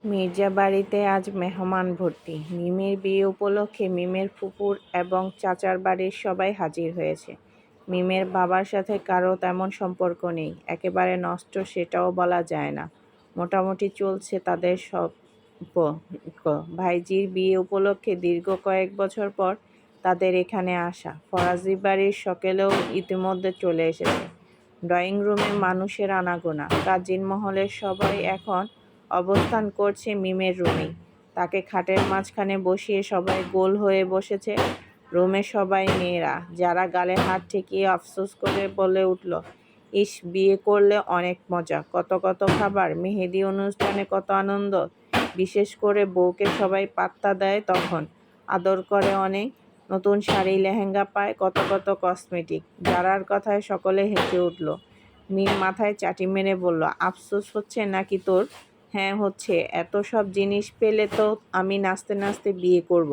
মির্জা বাড়িতে আজ মেহমান ভর্তি। মিমের বিয়ে উপলক্ষে মিমের ফুপুর এবং চাচার বাড়ির সবাই হাজির হয়েছে। মিমের বাবার সাথে কারো তেমন সম্পর্ক নেই, একেবারে নষ্ট সেটাও বলা যায় না। মোটামুটি চলছে তাদের সম্পর্ক। ভাইজির বিয়ে উপলক্ষে দীর্ঘ কয়েক বছর পর তাদের এখানে আসা। ফরাজি বাড়ির সকলেও ইতিমধ্যে চলে এসেছে। ড্রয়িং রুমে মানুষের আনাগোনা। কাজিন মহলের সবাই এখন অবস্থান করছে মিমের রুমেই। তাকে খাটের মাঝখানে বসিয়ে সবাই গোল হয়ে বসেছে। রুমে সবাই মেয়েরা, যারা গালে হাত ঠেকিয়ে আফসোস করে বলে উঠল, ইস, বিয়ে করলে অনেক মজা, কত কত খাবার, মেহেদি অনুষ্ঠানে কত আনন্দ। বিশেষ করে বউকে সবাই পাত্তা দেয় তখন, আদর করে অনেক, নতুন শাড়ি লেহেঙ্গা পায়, কত কত কসমেটিক। যারার কথায় সকলে হেসে উঠল। মিম মাথায় চাটি মেরে বলল, আফসোস হচ্ছে নাকি তোর? হ্যাঁ হচ্ছে, এত সব জিনিস পেলে তো আমি নাচতে নাচতে বিয়ে করব।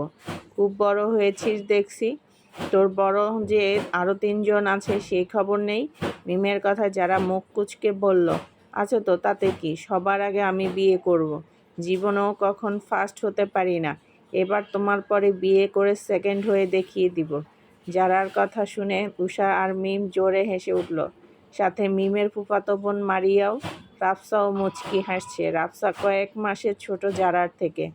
খুব বড় হয়েছিস দেখছি। তোর বড় যে আরও 3জন আছে সেই খবর নেই? মিমের কথায় যারা মুখ কুঁচকে বলল, আছে তো, তাতে কি, সবার আগে আমি বিয়ে করব। জীবনেও কখন ফার্স্ট হতে পারি না, এবার তোমার পরে বিয়ে করে সেকেন্ড হয়ে দেখিয়ে দিব। যারার কথা শুনে উষা আর মিম জোরে হেসে উঠল। সাথে মিমের ফুফাতো বোন মারিয়াও। রাফসাও মুচকি হাসছে। রাফসা কয়েক মাসের ছোট জারার থেকে,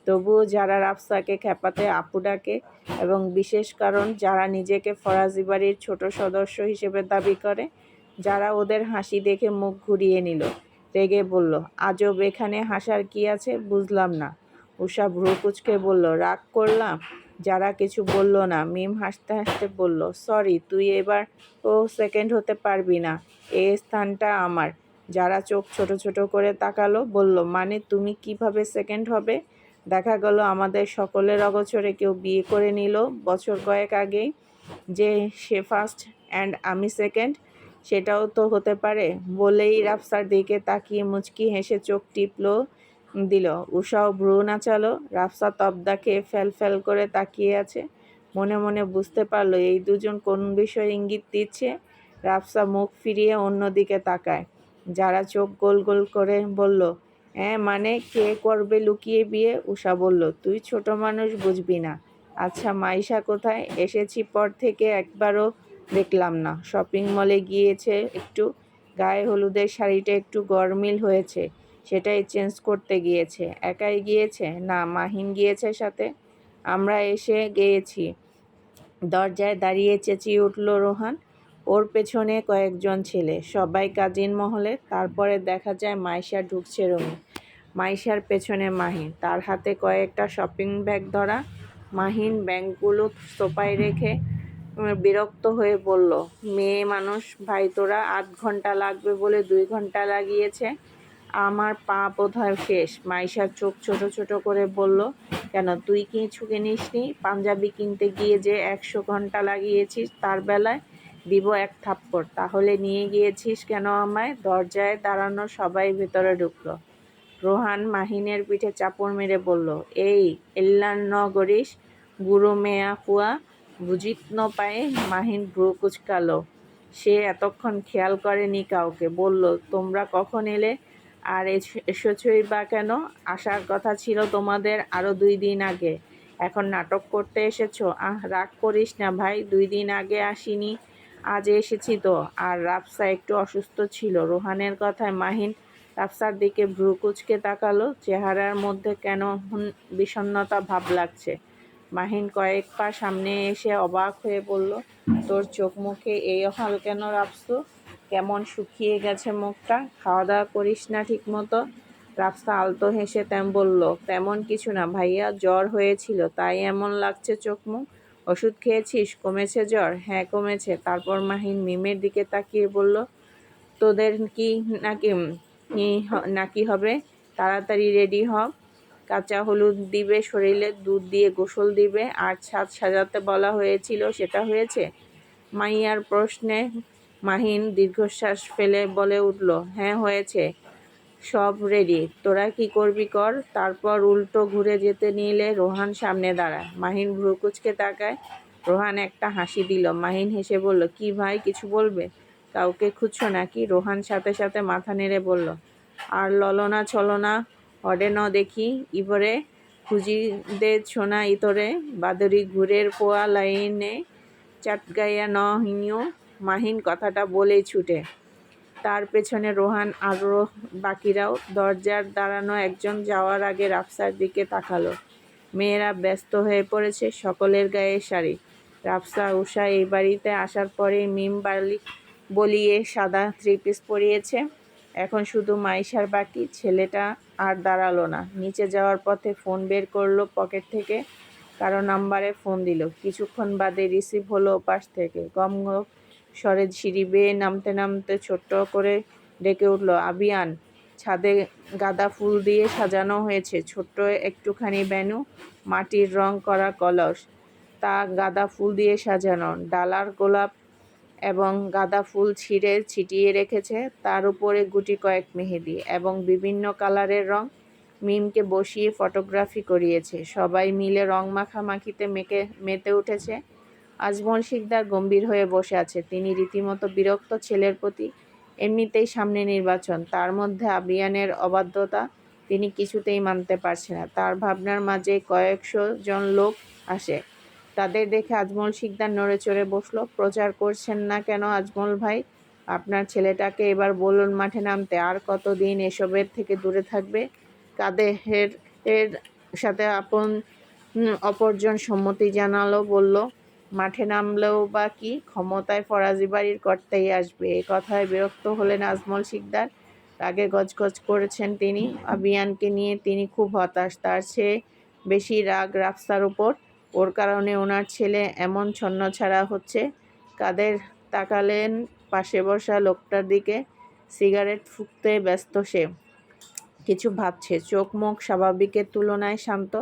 তবুও যারা রাফসাকে খ্যাপাতে আপু ডাকে, এবং বিশেষ কারণ যারা নিজেকে ফরাজি বাড়ির ছোট সদস্য হিসেবে দাবি করে। যারা ওদের হাসি দেখে মুখ ঘুরিয়ে নিল, রেগে বলল, আজব, এখানে হাসার কি আছে, বুঝলাম না। উষা ভ্রু কুঁচকে বলল, রাগ করলাম? যারা কিছু বলল না। মিম হাসতে হাসতে বলল, সরি, তুই এবার সেকেন্ড হতে পারবি না, এই স্থানটা আমার। যারা চোখ ছোট ছোট করে তাকালো, বলল, মানে তুমি কিভাবে সেকেন্ড হবে? দেখা গেল আমাদের সকলের অগোচরে কেউ বিয়ে করে নিল বছর কয়েক আগেই, যে সে ফার্স্ট অ্যান্ড আমি সেকেন্ড, সেটাও তো হতে পারে। বলেই রাফসার দিকে তাকিয়ে মুচকি হেসে চোখ টিপল দিল। উষাও ভ্রু নাচালো। রাফসা তবদা খেয়ে ফ্যাল ফ্যাল করে তাকিয়ে আছে। মনে মনে বুঝতে পারলো এই দুজন কোন বিষয়ে ইঙ্গিত দিচ্ছে। রাফসা মুখ ফিরিয়ে অন্যদিকে তাকায়। যারা চোখ গোল গোল করে বলল, হ্যাঁ মানে, কে করবে লুকিয়ে বিয়ে? উষা বলল, তুই ছোট মানুষ, বুঝবি না। আচ্ছা, মাইশা কোথায়? এসেছি পর থেকে একবারও দেখলাম না। শপিং মলে গিয়েছে একটু, গায়ে হলুদের শাড়িটা একটু গরমিল হয়েছে, সেটাই চেঞ্জ করতে গিয়েছে। একাই গিয়েছে? না, মাহিন গিয়েছে সাথে। আমরা এসে গিয়েছি। দরজায় দাঁড়িয়ে চেঁচিয়ে উঠল রোহান। ওর পেছনে কয়েকজন ছেলে, সবাই কাজিন মহলের। তারপরে দেখা যায় মাইশা ঢুকছে রুমে। মাইশার পেছনে মাহিন, তার হাতে কয়েকটা শপিং ব্যাগ ধরা। মাহিন ব্যাগগুলো সোফায় রেখে বিরক্ত হয়ে বলল, মেয়ে মানুষ ভাই, তোরা 8 ঘন্টা লাগবে বলে 2 ঘন্টা লাগিয়েছে। আমার পা বোধহয় শেষ। মাইশার চোখ ছোট ছোট করে বলল, কেন, তুই কিছু কিনিসনি? পাঞ্জাবি কিনতে গিয়ে যে 100 ঘন্টা লাগিয়েছিস, তার বেলায় দিব এক থাপ্পড়। তাহলে নিয়ে গিয়েছিস কেন আমায়? দরজায় দাঁড়ানো সবাই ভেতরে ঢুকল। রোহান মাহিনের পিঠে চাপড় মেরে বলল, এই এল্লান ন গরিস, বুড়ো মেয়া ফুয়া, বুঝিত ন পায়ে। মাহিন ভ্রু কুচকালো। সে এতক্ষণ খেয়াল করেনি কাউকে। বলল, তোমরা কখন এলে? আর এসেছই বা কেন? আসার কথা ছিল তোমাদের আরও 2 দিন আগে, এখন নাটক করতে এসেছো? রাগ করিস না ভাই, 2 দিন আগে আসিনি, আজ এসেছি তো। আর রাফসা একটু অসুস্থ ছিল। রোহানের কথায় মাহিন রাফসার দিকে ভ্রু কুঁচকে তাকালো। চেহারার মধ্যে কেন বিষণ্ণতা ভাব লাগছে। মাহিন কয়েক পা সামনে এসে অবাক হয়ে বলল, তোর চোখ মুখে এই হাল কেন রাফসু? কেমন শুকিয়ে গেছে মুখটা? খাওয়া দাওয়া করিস না ঠিক মতো? রাফসা আলতো হেসে বলল, তেমন কিছু না ভাইয়া, জ্বর হয়েছিল তাই এমন লাগছে চোখ মুখ। ওষুধ খেয়েছিস? কমেছে জ্বর? হ্যাঁ কমেছে। তারপর মাহিন মিমের দিকে তাকিয়ে বলল, তোদের কি নাকি হবে? তাড়াতাড়ি রেডি হ। কাঁচা হলুদ দিবে শরীরে, দুধ দিয়ে গোসল দিবে, আর ছাদ সাজাতে বলা হয়েছিল, সেটা হয়েছে? মাইয়ার প্রশ্নে মাহিন দীর্ঘশ্বাস ফেলে বলে উঠল, হ্যাঁ হয়েছে, সব রেডি, তোরা কি করবি কর। তারপর উল্টো ঘুরে যেতে নিলে রোহান সামনে দাঁড়ায়। মাহিন ভ্রু কুঁচকে তাকায়। রোহান একটা হাসি দিল। মাহিন হেসে বলল, কি ভাই, কিছু বলবে? কাউকে খুঁজছো নাকি? রোহান সাথে সাথে মাথা নেড়ে বলল, আর ললনা ছলনা হডে ন দেখি ইভরে খুঁজি দে ছোনা ইতরে বাদরি ঘুরের পোয়া লাইনে চাটগাইয়া ন হিনিও মাহিন কথাটা বলেই ছুটে। তার পেছনে রোহান আরও বাকিরাও। দরজার দাঁড়ানো একজন যাওয়ার আগে রাফসার দিকে তাকালো। মেয়েরা ব্যস্ত হয়ে পড়েছে, সকলের গায়ে শাড়ি। রাফসা উষা এই বাড়িতে আসার পরেই মিম বলিয়ে সাদা থ্রি-পিস পরিয়েছে। এখন শুধু মাইশার বাকি। ছেলেটা আর দাঁড়ালো না, নিচে যাওয়ার পথে ফোন বের করলো পকেট থেকে, কারো নাম্বারে ফোন দিল। কিছুক্ষণ বাদে রিসিভ হলো ওপাশ থেকে। গম স্বরে সিঁড়ি বেয়ে নামতে নামতে ছোট্ট করে ডেকে উঠল, আবিয়ান। ছাদে গাঁদা ফুল দিয়ে সাজানো হয়েছে ছোট্ট একটুখানি ভেন্যু, মাটির রং করা কলস, তা গাঁদা ফুল দিয়ে সাজানো। ডালার গোলাপ এবং গাঁদা ফুল ছিটিয়ে রেখেছে, তার উপরে গুটি কয়েক মেহেদি এবং বিভিন্ন কালারের রং। মিমকে বসিয়ে ফটোগ্রাফি করিয়েছে। সবাই মিলে রং মাখামাখিতে মেতে উঠেছে। আজমল শিকদার গম্ভীর হয়ে বসে আছে। তিনি রীতিমতো বিরক্ত ছেলের প্রতি। এমনিতেই সামনে নির্বাচন, তার মধ্যে আবিয়ানের অবাধ্যতা তিনি কিছুতেই মানতে পারছে না। তার ভাবনার মাঝে কয়েকশো জন লোক আসে। তাদের দেখে আজমল শিকদার নড়ে চড়ে বসল। প্রচার করছেন না কেন আজমল ভাই? আপনার ছেলেটাকে এবার বলুন মাঠে নামতে। আর কতদিন এসবের থেকে দূরে থাকবে? কাদেহের এর সাথে অপরজন সম্মতি জানালো, বলল, মাঠে নামলেও বা কি, ক্ষমতায় ফরাজি বাড়ির কর্তাই আসবে। এ কথায় বিরক্ত হলেন আজমল শিকদার। রাগে গজগজ করেছেন তিনি। আবিয়ানকে নিয়ে তিনি খুব হতাশ। তার চেয়ে বেশি রাগ রাফসার উপর। ওর কারণে ওনার ছেলে এমন ছন্নছাড়া হচ্ছে। কাদের তাকালেন পাশে বসা লোকটার দিকে। সিগারেট ফুঁকতে ব্যস্ত সে, কিছু ভাবছে। চোখ মুখ স্বাভাবিকের তুলনায় শান্ত।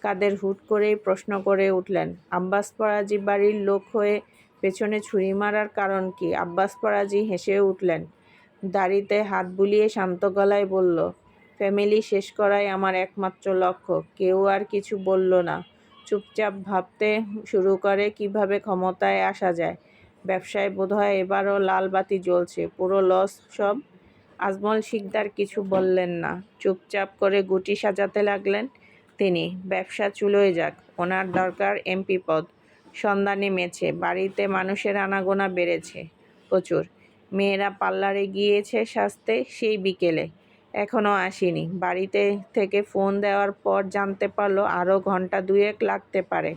কাদের হুট করেই প্রশ্ন করে উঠলেন, আব্বাস ফরাজি বাড়ির লোক হয়ে পেছনে ছুরি মারার কারণ কি? আব্বাস ফরাজি হেসে উঠলেন, দাড়িতে হাত বুলিয়ে শান্ত গলায় বলল, ফ্যামিলি শেষ করাই আমার একমাত্র লক্ষ্য। কেউ আর কিছু বলল না। চুপচাপ ভাবতে শুরু করে কিভাবে ক্ষমতায় আসা যায়। ব্যবসায় বোধহয় এবারও লাল বাতি জ্বলছে। পুরো লস সব। আজমল শিকদার কিছু বললেন না। চুপচাপ করে গুটি সাজাতে লাগলেন তিনি। ব্যবসা চুলোয় যাক, ওনার দরকার এমপি পদ। সন্ধ্যা নেমেছে, বাড়িতে মানুষের আনাগোনা বেড়েছে প্রচুর। মেয়েরা পার্লারে গিয়েছে সাজতে সেই বিকেলে, এখনও আসেনি। বাড়িতে থেকে ফোন দেওয়ার পর জানতে পারলো আরও ঘন্টা দুয়েক লাগতে পারে।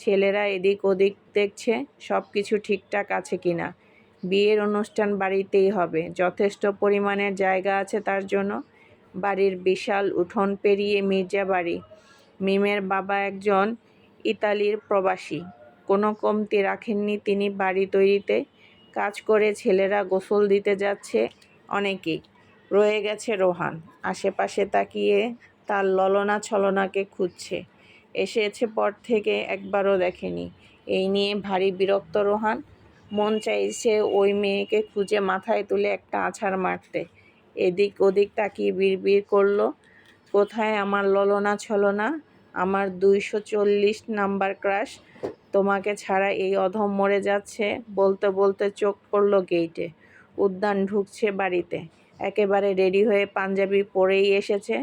ছেলেরা এদিক ওদিক দেখছে সব কিছু ঠিকঠাক আছে কিনা। বিয়ের অনুষ্ঠান বাড়িতেই হবে, যথেষ্ট পরিমাণের জায়গা আছে তার জন্য। বাড়ির বিশাল উঠোন পেরিয়ে মির্জা বাড়ি। মিমের বাবা একজন ইতালির প্রবাসী, কোনো কমতি রাখেননি তিনি বাড়ি তৈরিতে। কাজ করে ছেলেরা গোসল দিতে যাচ্ছে অনেকেই। রয়ে গেছে রোহান, আশেপাশে তাকিয়ে তার ললনা ছলনাকে খুঁজছে। এসেছে পর থেকে একবারও দেখেনি। এই নিয়ে ভারী বিরক্ত রোহান। মন চাইছে ওই মেয়েকে খুঁজে মাথায় তুলে একটা আছাড় মারতে। এদিক ওদিক তাকিয়ে বিড়বিড় করল, কোথায় আমার ললনা ছলনা, আমার 240 নাম্বার ক্রাশ? তোমাকে ছাড়া এই অধম মরে যাচ্ছে। বলতে বলতে চোখ পড়ল গেইটে। উদ্যান ঢুকছে বাড়িতে। একেবারে রেডি হয়ে পাঞ্জাবি পরেই এসেছে।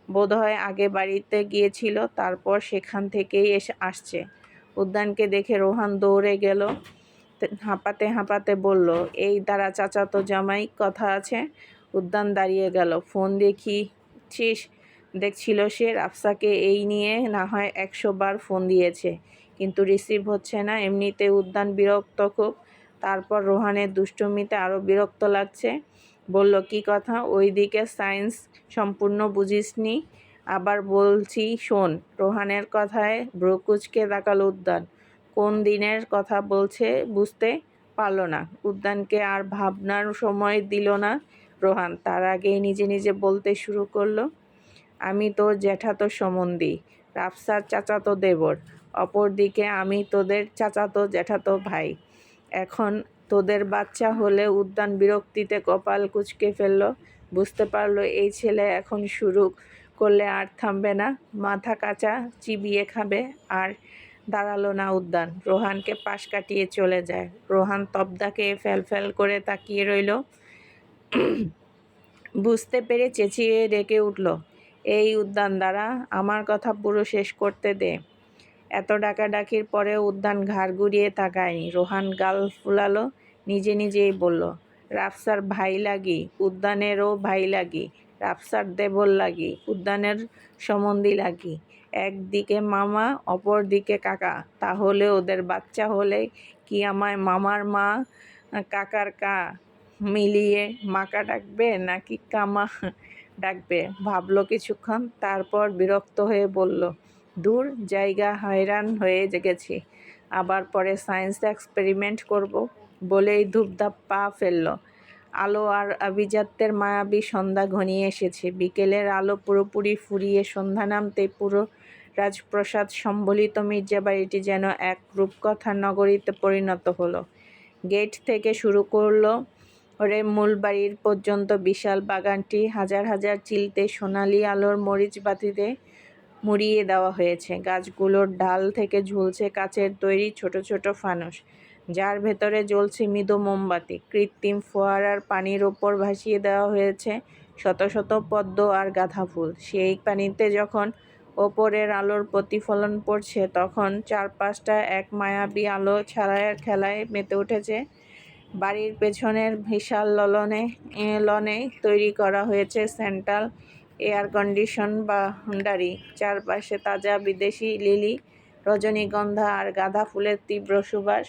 বোধহয় আগে বাড়িতে গিয়েছিল, তারপর সেখান থেকেই আসছে। উদ্যানকে দেখে রোহান দৌড়ে গেল। হাঁপাতে হাঁপাতে বলল, এই দাঁড়া চাচাতো জামাই, কথা আছে। উদ্যান দাঁড়িয়ে গেল। ফোন দেখছিল সে। রাফসাকে এই নিয়ে না হয় 100 বার ফোন দিয়েছে, কিন্তু রিসিভ হচ্ছে না। এমনিতে উদ্যান বিরক্ত খুব। তারপর রোহানের দুষ্টুমিতে আরও বিরক্ত লাগছে। বলল, কি কথা? ওই দিকে সায়েন্স সম্পূর্ণ বুঝিসনি? আবার বলছি শোন। রোহানের কথায় ভ্রু কুঁচকে তাকাল উদ্যান। কোন দিনের কথা বলছে বুঝতে পারল না। উদ্যানকে আর ভাবনার সময় দিল না রোহান। তার আগেই নিজে নিজে বলতে শুরু করলো, আমি তোর জ্যাঠাতো সম্বন্ধী, রাফসার চাচাতো দেবর। অপরদিকে আমি তোদের চাচাতো জ্যাঠাতো ভাই। এখন তোদের বাচ্চা হলে। উদ্যান বিরক্তিতে কপাল কুঁচকে ফেলল। বুঝতে পারল এই ছেলে এখন শুরু করলে আর থামবে না, মাথা কাঁচা চিবিয়ে খাবে। আর দাঁড়ালো না উদ্যান, রোহানকে পাশ কাটিয়ে চলে যায়। রোহান তবদাকে ফ্যাল করে তাকিয়ে রইল। বুঝতে পেরে চেঁচিয়ে ডেকে উঠল, এই উদ্যান দ্বারা আমার কথা পুরো শেষ করতে দে। এত ডাকাডাকির পরেও উদ্যান ঘাড় ঘুরিয়ে তাকায়নি। রোহান গাল ফুলালো, নিজে নিজেই বলল, রাফসার ভাই লাগি, উদ্যানেরও ভাই লাগি, রাফসার দেবর লাগি, উদ্যানের সম্বন্ধী লাগি। একদিকে মামা, অপর দিকে কাকা। তাহলে ওদের বাচ্চা হলে কি আমায় মামার মা, কাকার কা মিলিয়ে মাকা ডাকবে নাকি কামা ডাকবে? ভাবলো কিছুক্ষণ, তারপর বিরক্ত হয়ে বলল, দূর জায়গা, হয়রান হয়ে গেছি, আবার পরে সায়েন্স এক্সপেরিমেন্ট করব। বলেই ধূপধাপ পা ফেলল। আলো আর আভিজাত্যের মায়াবী সন্ধ্যা ঘনিয়ে এসেছে। বিকেলের আলো পুরোপুরি ফুরিয়ে সন্ধ্যা নামতেই পুরো রাজপ্রাসাদ সম্বলিত মির্জাবাড়িটি যেন এক রূপকথার নগরীতে পরিণত হলো। গেট থেকে শুরু করলো ওরে মূল বাড়ির পর্যন্ত বিশাল বাগানটি হাজার হাজার চিলতে সোনালি আলোর মরিচবাতিতে মুড়িয়ে দেওয়া হয়েছে। গাছগুলোর ডাল থেকে ঝুলছে কাচের তৈরি ছোট ছোট ফানুস, যার ভেতরে জ্বলছে মৃদু মোমবাতি। কৃত্রিম ফোয়ারার পানির ওপর ভাসিয়ে দেওয়া হয়েছে শত শত পদ্ম আর গাঁদা ফুল। সেই পানিতে যখন ওপরের আলোর প্রতিফলন পড়ছে, তখন চারপাশটা এক মায়াবী আলো ছায়ার খেলায় মেতে উঠেছে। বাড়ির পেছনের বিশাল লনে তৈরি করা হয়েছে সেন্ট্রাল এয়ার কন্ডিশন বাউন্ডারি। চারপাশে তাজা বিদেশি লিলি, রজনীগন্ধা আর গাঁদা ফুলের তীব্র সুবাস।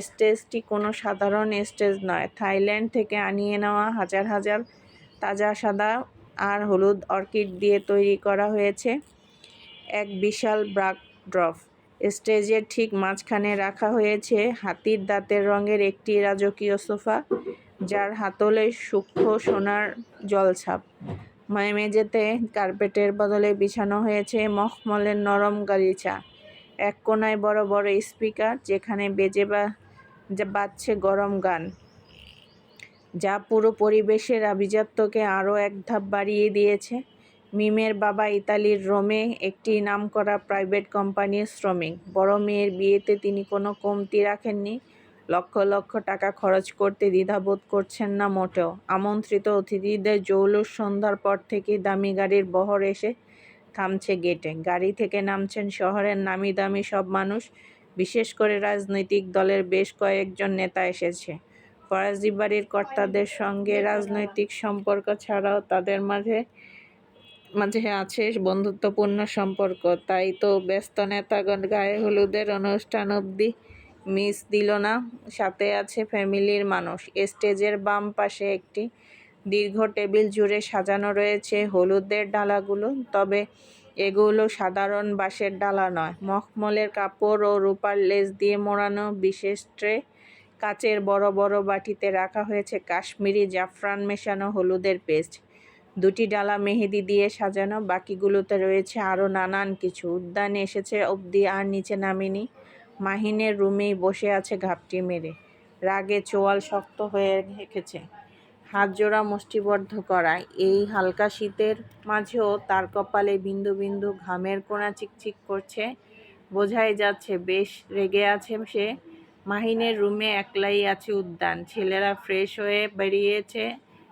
স্টেজটি কোনো সাধারণ স্টেজ নয়, থাইল্যান্ড থেকে আনিয়ে নেওয়া হাজার হাজার তাজা সাদা আর হলুদ অর্কিড দিয়ে তৈরি করা হয়েছে এক বিশাল ব্যাকড্রপ। স্টেজের ঠিক মাঝখানে রাখা হয়েছে হাতির দাঁতের রঙের একটি রাজকীয় সোফা, যার হাতলে সূক্ষ্ম সোনার জলছাপ। মেঝেতে কার্পেটের বদলে বিছানো হয়েছে মখমলের নরম গালিচা। এক কোনায় বড় বড় স্পিকার, যেখানে বাজছে গরম গান, যা পুরো পরিবেশের আভিজাত্যকে আরও এক ধাপ বাড়িয়ে দিয়েছে। মিমের বাবা ইতালির রোমে একটি নামকরা প্রাইভেট কোম্পানির শ্রমিক। বড় মেয়ের বিয়েতে তিনি কোনো কমতি রাখেননি, লক্ষ লক্ষ টাকা খরচ করতে দ্বিধাবোধ করছেন না মোটেও। আমন্ত্রিত অতিথিদের জৌলুস সন্ধ্যার পর থেকেই দামি গাড়ির বহর এসে থামছে গেটে। গাড়ি থেকে নামছেন শহরের নামি দামি সব মানুষ, বিশেষ করে রাজনৈতিক দলের বেশ কয়েকজন নেতা এসেছে। ফরাজি বাড়ির কর্তাদের সঙ্গে রাজনৈতিক সম্পর্ক ছাড়াও তাদের মাঝে মাঝে আছে বন্ধুত্বপূর্ণ সম্পর্ক। তাই তো ব্যস্ত নেতাগণ গায়ে হলুদের অনুষ্ঠান অবধি মিস দিল না। সাথে আছে ফ্যামিলির মানুষ। স্টেজের বাম পাশে একটি দীর্ঘ টেবিল জুড়ে সাজানো রয়েছে হলুদের ডালাগুলো, তবে এগুলো সাধারণ বাঁশের ডালা নয়, মখমলের কাপড় ও রূপার লেস দিয়ে মোড়ানো বিশেষ ট্রে। কাচের বড় বড় বাটিতে রাখা হয়েছে কাশ্মীরি জাফরান মেশানো হলুদের পেস্ট। দুটি ডালা মেহেদি দিয়ে সাজানো, বাকিগুলোতে রয়েছে আরও নানান কিছু। উদ্যানে এসেছে অবধি আর নিচে নামেনি। মাহিনের রুমেই বসে আছে ঘাপটি মেরে, রাগে চোয়াল শক্ত হয়ে রেখেছে, হাত জোড়া মুষ্টিবদ্ধ করা। এই হালকা শীতের মাঝেও তার কপালে বিন্দু বিন্দু ঘামের কোনা চিকচিক করছে। বোঝাই যাচ্ছে বেশ রেগে আছে সে। মাহিনের রুমে একলাই আছে উদ্যান। ছেলেরা ফ্রেশ হয়ে বেরিয়েছে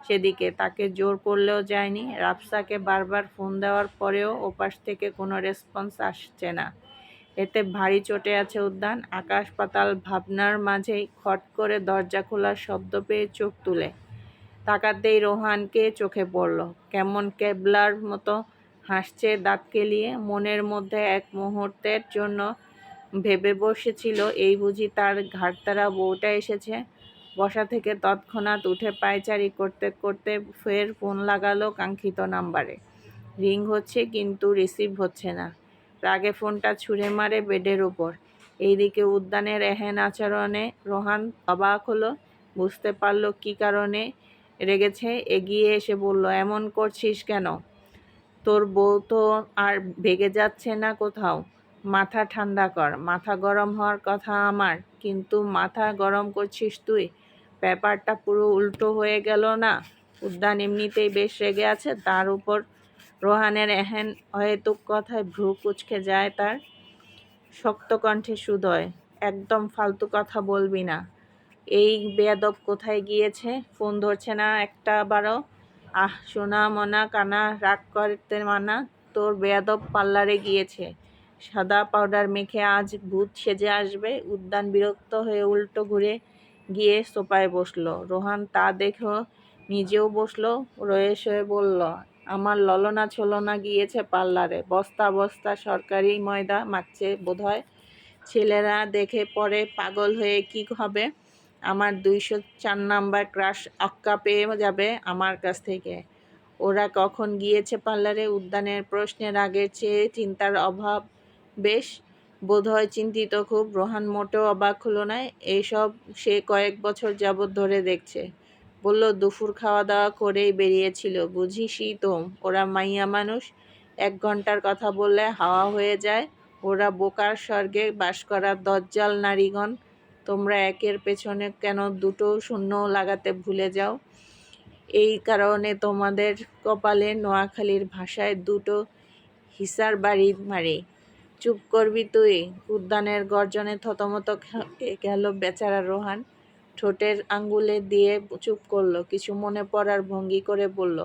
সেদিকে, তাকে জোর করলেও যায়নি। রাফসাকে বারবার ফোন দেওয়ার পরেও ওপাশ থেকে কোনো রেসপন্স আসছে না। এতে ভারী চটে আছে উদ্যান। আকাশ পাতাল ভাবনার মাঝেই খট করে দরজা খোলার শব্দ পেয়ে চোখ তুলে তাকাতেই রোহানকে চোখে পড়ল। কেমন ক্যাবলার মতো হাসছে দাঁত কেলিয়ে। মনের মধ্যে এক মুহূর্তের জন্য ভেবে বসেছিল, এই বুঝি তার ঘাড়তারা বউটা এসেছে। বসা থেকে তৎক্ষণাৎ উঠে পায়চারি করতে করতে ফের ফোন লাগালো কাঙ্ক্ষিত নাম্বারে। রিং হচ্ছে কিন্তু রিসিভ হচ্ছে না। রাগে ফোনটা ছুঁড়ে মারে বেডের উপর। এইদিকে উদ্যানের এহেন আচরণে রোহান অবাক হলো, বুঝতে পারল কী কারণে রেগেছে। এগিয়ে এসে বলল, এমন করছিস কেন? তোর বউ তো আর ভেগে যাচ্ছে না কোথাও। মাথা ঠান্ডা কর। মাথা গরম হওয়ার কথা আমার, কিন্তু মাথা গরম করছিস তুই। ব্যাপারটা পুরো উল্টো হয়ে গেল না? উদ্যান এমনিতেই বেশ রেগে আছে, তার উপর রোহানের এহেন অহেতুক কথায় ভ্রু কুঁচকে যায় তার। শক্ত কণ্ঠে সুদয়, একদম ফালতু কথা বলবি না। এই বেয়াদব কোথায় গিয়েছে? ফোন ধরছে না একটা বারও। আহ সোনা মনা কানা, রাগ করতে মানা, তোর বেয়াদব পার্লারে গিয়েছে, সাদা পাউডার মেখে আজ ভূত সেজে আসবে। উদ্যান বিরক্ত হয়ে উল্টো ঘুরে গিয়ে সোফায় বসলো। রোহান তা দেখে নিজেও বসলো। রয়ে শয়ে বলল, আমার ললনা ছলনা গিয়েছে পার্লারে, বস্তা বস্তা সরকারি ময়দা মাখছে বোধহয়। ছেলেরা দেখে পরে পাগল হয়ে কি হবে। আমার 204 নাম্বার ক্রাশ আক্কা পেয়ে যাবে আমার কাছ থেকে। ওরা কখন গিয়েছে পার্লারে? উদ্যানের প্রশ্নের আগের চেয়ে চিন্তার অভাব বেশ। বোধহয় চিন্তিত খুব। রোহান মোটেও অবাক হলো না। এইসব সে কয়েক বছর যাবৎ ধরে দেখছে। বলল, দুপুর খাওয়া দাওয়া করেই বেরিয়েছিল। বুঝিসই তো, ওরা মাইয়া মানুষ, 1 ঘন্টার কথা বললে হাওয়া হয়ে যায়। ওরা বোকার স্বর্গে বাস করা দজ্জাল নারীগণ। তোমরা একের পেছনে কেন দুটো শূন্য লাগাতে ভুলে যাও? এই কারণে তোমাদের কপালে নোয়াখালীর ভাষায় দুটো হিসার বাড়ি মারি। চুপ করবি তুই? উদ্যানের গর্জনে থতমত গেল বেচারা রোহান। ঠোঁটের আঙ্গুলে দিয়ে চুপ করলো। কিছু মনে পড়ার ভঙ্গি করে বলল,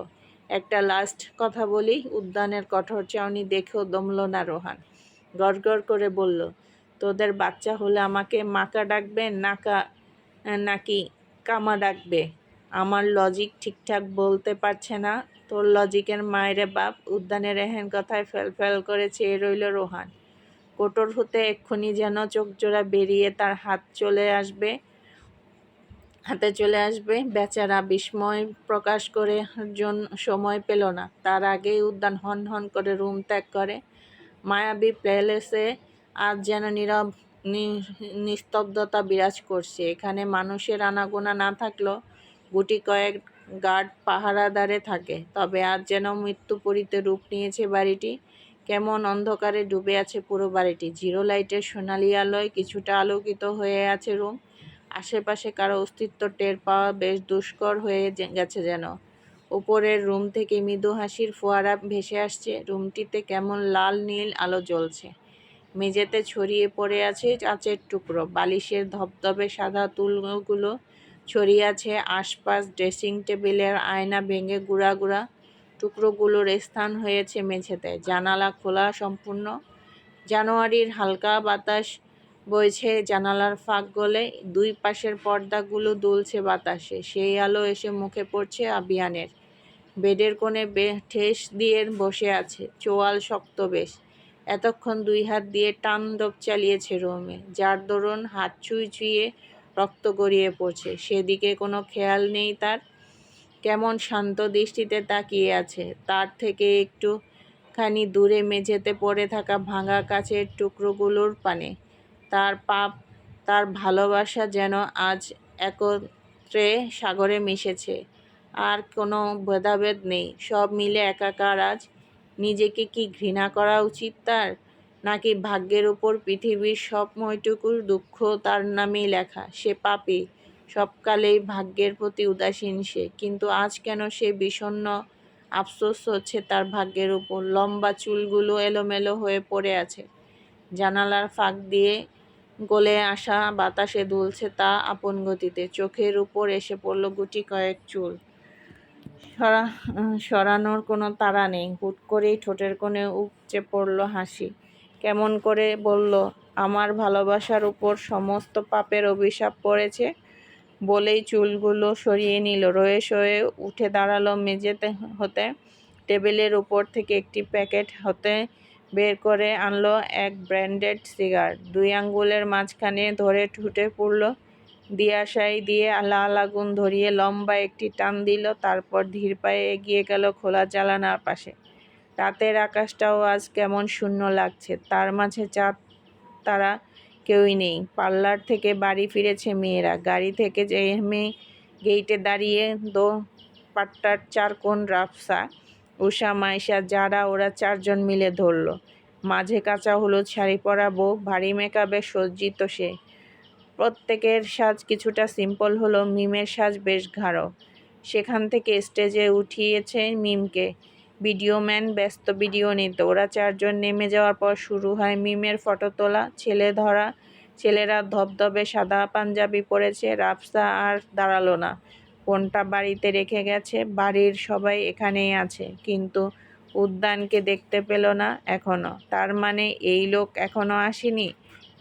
একটা লাস্ট কথা বলি। উদ্যানের কঠোর চাউনি দেখেও দমল না রোহান। গড়গড় করে বলল, তোদের বাচ্চা হলে আমাকে মাকা ডাকবে নাকি কামা ডাকবে? আমার লজিক ঠিকঠাক বলতে পারছে না। তোর লজিকের মায়েরে বাপ। উদ্যানের এহেন কথায় ফেল করে চেয়ে রইল রোহান। কোটর হতে এক্ষুনি যেন চোখজোড়া বেরিয়ে তার হাতে চলে আসবে। বেচারা বিস্ময় প্রকাশ করে সময় পেল না। তার আগেই উদ্যান হন হন করে রুম ত্যাগ করে। মায়াবী প্যালেসে আজ যেন নীরব নিস্তব্ধতা বিরাজ করছে। এখানে মানুষের আনাগোনা না থাকলেও গুটি কয়েক গার্ড পাহারাদারে থাকে। তবে আজ যেন মৃত্যুপরীতে রূপ নিয়েছে বাড়িটি। কেমন অন্ধকারে ডুবে আছে পুরো বাড়িটি। জিরো লাইটের সোনালি আলোয় কিছুটা আলোকিত হয়ে আছে রুম। আশেপাশে কারো অস্তিত্ব টের পাওয়া বেশ দুষ্কর হয়ে গেছে যেন। উপরের রুম থেকে মৃদু হাসির ফোয়ারা ভেসে আসছে। রুমটিতে কেমন লাল নীল আলো জ্বলছে। মেঝেতে ছড়িয়ে পড়ে আছে কাচের টুকরো। বালিশের ধবধবে সাদা তুলগুলো ছড়িয়ে আছে আশপাশ। ড্রেসিং টেবিলের আয়না ভেঙে গুঁড়া গুঁড়া টুকরোগুলোর স্থান হয়েছে মেঝেতে। জানালা খোলা সম্পূর্ণ। জানুয়ারির হালকা বাতাস বইছে জানালার ফাঁক গলে। দুই পাশের পর্দাগুলো দুলছে বাতাসে। সেই আলো এসে মুখে পড়ছে আবিয়ানের। বেডের কোণে ঠেস দিয়ে বসে আছে, চোয়াল শক্ত বেশ। এতক্ষণ 2 হাত দিয়ে তাণ্ডব চালিয়েছে রুমে, যার দরুন হাত চুইয়ে রক্ত গড়িয়ে পড়ছে। সেদিকে কোনো খেয়াল নেই তার। কেমন শান্ত দৃষ্টিতে তাকিয়ে আছে। তার থেকে একটুখানি দূরে মেঝেতে পড়ে থাকা ভাঙা কাচের টুকরোগুলোর পানে। তার পাপ, তার ভালোবাসা যেন আজ একত্রে সাগরে মিশেছে। আর কোনো ভেদাভেদ নেই, সব মিলে একাকার আজ। নিজেকে কি ঘৃণা করা উচিত তার? নাকি ভাগ্যের উপর পৃথিবীর সবময়টুকু দুঃখ তার নামেই লেখা? সে পাপী, সবকালেই ভাগ্যের প্রতি উদাসীন সে। কিন্তু আজ কেন সে বিষণ্ণ আফসোস হচ্ছে তার ভাগ্যের উপর। লম্বা চুলগুলো এলোমেলো হয়ে পড়ে আছে। জানালার ফাঁক দিয়ে গলে আসা বাতাসে দুলছে তা আপন গতিতে। চোখের উপর এসে পড়ল গুটি কয়েক চুল। সরানোর কোনো তাড়া নেই। হুট করেই ঠোঁটের কোণে উপচে পড়ল হাসি। কেমন করে বলল, আমার ভালোবাসার উপর সমস্ত পাপের অভিশাপ পড়েছে। বলেই চুলগুলো সরিয়ে নিল। রয়ে শয়ে উঠে দাঁড়ালো মেঝেতে হতে। টেবিলের উপর থেকে একটি প্যাকেট হতে বের করে আনলো এক ব্র্যান্ডেড সিগার। 2 আঙ্গুলের মাঝখানে ধরে ঠুটে পুড়ল। দিয়াশাই দিয়ে লাল আগুন ধরিয়ে লম্বা একটি টান দিল। তারপর ধীর পায়ে এগিয়ে গেল খোলা জানালার পাশে। রাতের আকাশটাও আজ কেমন শূন্য লাগছে। তার মাঝে চাঁদ তারা কেউই নেই। পার্লার থেকে বাড়ি ফিরেছে মেয়েরা। গাড়ি থেকে নেমে গেইটে দাঁড়িয়ে পাট্টার 4 কোণ রাফসা, উষা, মাইশা, যারা, ওরা 4 জন মিলে ধরল। মাঝে কাঁচা হলুদ শাড়ি পরা বউ, ভারী মেকআপে সজ্জিত সে। প্রত্যেকের সাজ কিছুটা সিম্পল হলো মিমের সাজ বেশ গাঢ়। সেখান থেকে স্টেজে উঠিয়েছে মিমকে। ভিডিওম্যান ব্যস্ত ভিডিও নিতে। ওরা 4 জন নেমে যাওয়ার পর শুরু হয় মিমের ফটো তোলা। ছেলেরা ধবধবে সাদা পাঞ্জাবি পরেছে। রাফসা আর দাঁড়ালো না। ফোনটা বাড়িতে রেখে গেছে, বাড়ির সবাই এখানেই আছে, কিন্তু উদ্যানকে দেখতে পেল না এখনো। তার মানে এই লোক এখনো আসেনি।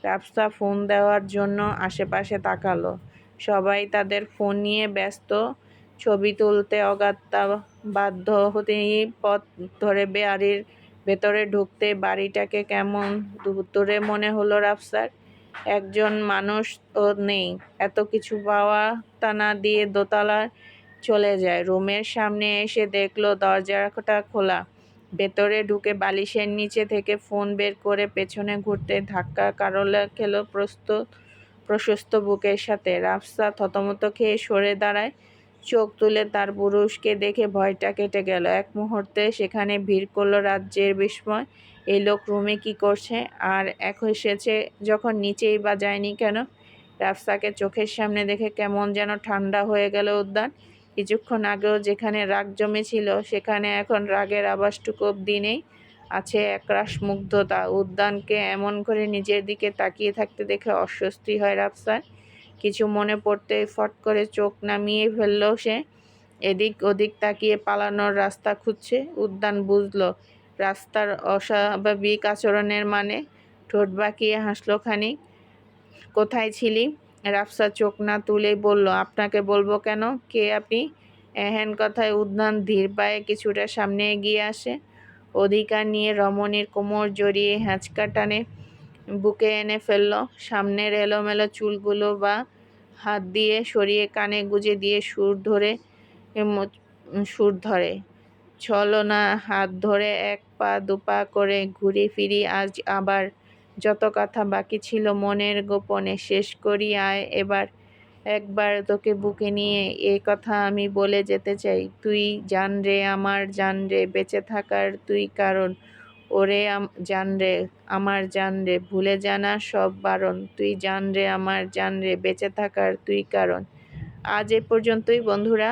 রাফসা ফোন দেওয়ার জন্য আশেপাশে তাকালো। সবাই তাদের ফোন নিয়ে ব্যস্ত। ছবি তুলতে অগত্যা বাধ্য হতেই পথ ধরে বাড়ির ভেতরে ঢুকতে বাড়িটাকে কেমন দূরে মনে হলো রাফসার। একজন মানুষও নেই। এত কিছু পাওয়া টানা দিয়ে দোতলায় চলে যায়। রুমের সামনে এসে দেখলো দরজাটা খোলা। ভেতরে ঢুকে বালিশের নিচে থেকে ফোন বের করে পেছনে ঘুরতে ধাক্কা কারলে খেলো প্রশস্ত বুকের সাথে। রাফসা থতমত খেয়ে সরে দাঁড়ায়। চোখ তুলে তার পুরুষকে দেখে ভয়টা কেটে গেল। এক মুহূর্তে সেখানে ভিড় করলো রাজ্যের বিস্ময়। এই লোক রুমে কি করছে? আর এসেছে যখন নিচেই বা যায়নি কেন? রাফসাকে চোখের সামনে দেখে কেমন যেন ঠান্ডা হয়ে গেল উদ্যান। কিছুক্ষণ আগেও যেখানে রাগ জমেছিল, সেখানে এখন রাগের আভাসটুকু অবধি নেই। আছে একরাশ মুগ্ধতা। উদ্যানকে এমন করে নিজের দিকে তাকিয়ে থাকতে দেখে অস্বস্তি হয় রাফসার। কিছু মনে পড়তেই ফট করে চোখ নামিয়ে ফেলল সে। এদিক ওদিক তাকিয়ে পালানোর রাস্তা খুঁজছে। উদ্যান বুঝল রাস্তার অস্বাভাবিক আচরণের মানে। ঠোঁট বাঁকিয়ে হাসল খানিক। কোথায় ছিলি? রাফসা চোখ না তুলেই বলল, আপনাকে বলবো কেন? কে আপনি? এহেন কথায় উদ্যান ধীর পায়ে কিছুটা সামনে এগিয়ে আসে। অধিকার নিয়ে রমণীর কোমর জড়িয়ে হ্যাঁচকা টানে বুকে এনে ফেলল। সামনের এলোমেলো চুলগুলো বা হাত দিয়ে সরিয়ে কানে গুজে দিয়ে সুর ধরে। ছলনা হাত ধরে এক পা দুপা করে ঘুরি ফিরি। আজ আবার যত কথা বাকি ছিল মনের গোপনে শেষ করি আয় এবার। একবার তোকে বুকে নিয়ে এ কথা আমি বলে যেতে চাই। তুই জান রে আমার জান রে, বেঁচে থাকার তুই কারণ। ওরে জান রে আমার জান রে, ভুলে জানা সব বারণ। তুই জান রে আমার জান রে, বেঁচে থাকার তুই কারণ। আজ এ পর্যন্তই বন্ধুরা।